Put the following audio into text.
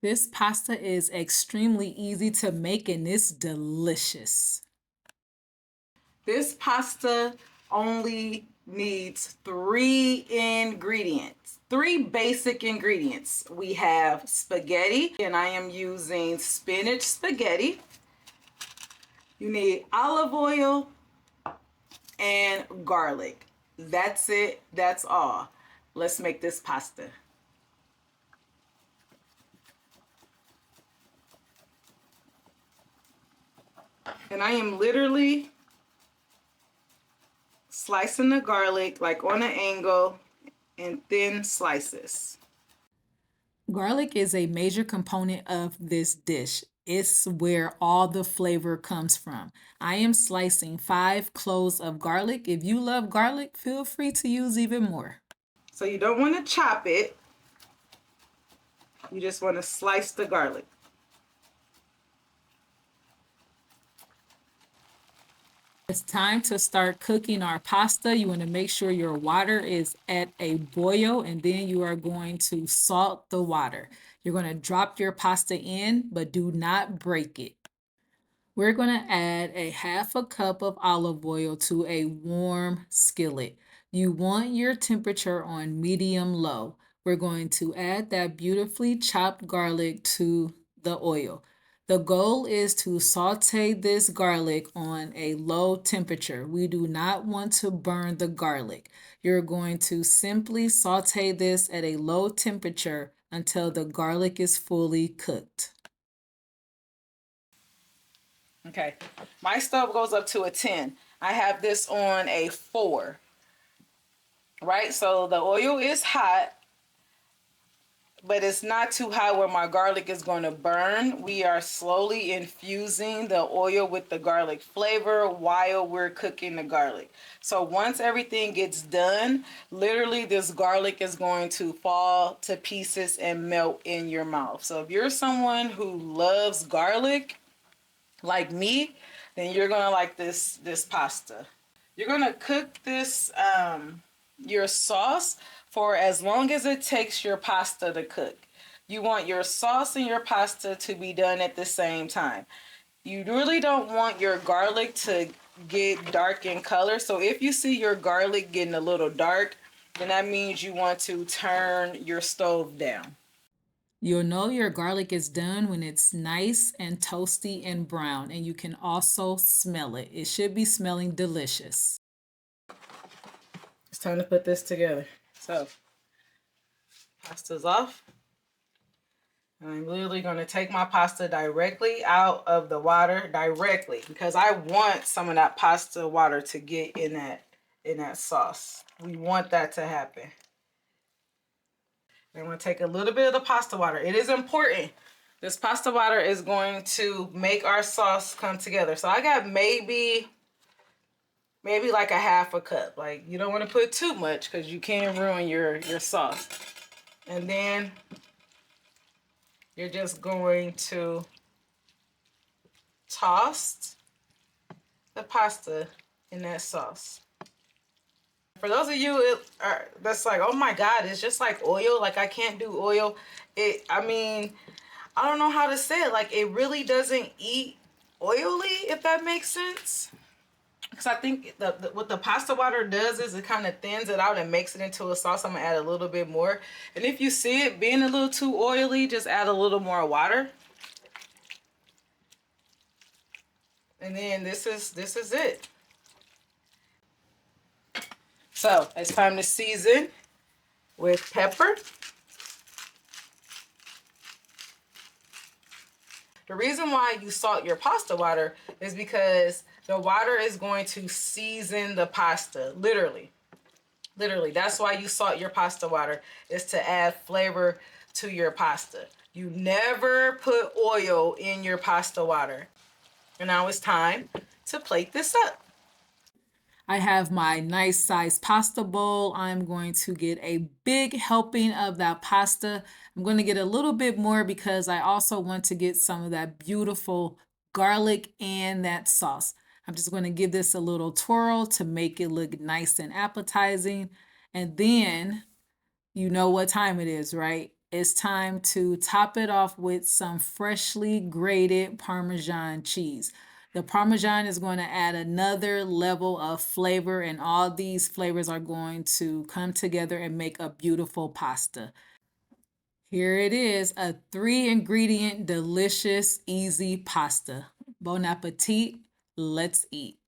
This pasta is extremely easy to make and it's delicious. This pasta only needs three ingredients, three basic ingredients. We have spaghetti, and I am using spinach spaghetti. You need olive oil and garlic. That's it, that's all. Let's make this pasta. And I am literally slicing the garlic like on an angle in thin slices. Garlic is a major component of this dish. It's where all the flavor comes from. I am slicing 5 cloves of garlic. If you love garlic, feel free to use even more. So you don't want to chop it. You just want to slice the garlic. It's time to start cooking our pasta. You want to make sure your water is at a boil, and then you are going to salt the water. You're going to drop your pasta in, but do not break it. We're going to add a half a cup of olive oil to a warm skillet. You want your temperature on medium low. We're going to add that beautifully chopped garlic to the oil. The goal is to saute this garlic on a low temperature. We do not want to burn the garlic. You're going to simply saute this at a low temperature until the garlic is fully cooked. Okay, my stove goes up to a 10. I have this on a 4, right? So the oil is hot, but it's not too hot where my garlic is going to burn. We are slowly infusing the oil with the garlic flavor while we're cooking the garlic. So once everything gets done, literally this garlic is going to fall to pieces and melt in your mouth. So if you're someone who loves garlic, like me, then you're gonna like this pasta. You're gonna cook this your sauce for as long as it takes your pasta to cook. You want your sauce and your pasta to be done at the same time. You really don't want your garlic to get dark in color. So if you see your garlic getting a little dark, then that means you want to turn your stove down. You'll know your garlic is done when it's nice and toasty and brown, and you can also smell it. It should be smelling delicious. It's time to put this together. So, pasta's off. I'm literally going to take my pasta directly out of the water, directly, because I want some of that pasta water to get in that sauce. We want that to happen. I'm going to take a little bit of the pasta water. It is important. This pasta water is going to make our sauce come together. So I got maybe like a half a cup. Like, you don't want to put too much because you can ruin your sauce. And then you're just going to toss the pasta in that sauce. For those of you that's like, oh my God, it's just like oil. Like, I can't do oil. I mean, I don't know how to say it. Like, it really doesn't eat oily, if that makes sense. Because I think what the pasta water does is it kind of thins it out and makes it into a sauce. I'm going to add a little bit more. And if you see it being a little too oily, just add a little more water. And then this is it. So it's time to season with pepper. The reason why you salt your pasta water is because the water is going to season the pasta, literally. Literally, that's why you salt your pasta water, is to add flavor to your pasta. You never put oil in your pasta water. And now it's time to plate this up. I have my nice sized pasta bowl. I'm going to get a big helping of that pasta. I'm going to get a little bit more because I also want to get some of that beautiful garlic and that sauce. I'm just going to give this a little twirl to make it look nice and appetizing. And then you know what time it is, right? it's time to top it off with some freshly grated Parmesan cheese. The Parmesan is going to add another level of flavor, and all these flavors are going to come together and make a beautiful pasta. Here it is, a 3-ingredient, delicious, easy pasta. Bon appetit. Let's eat.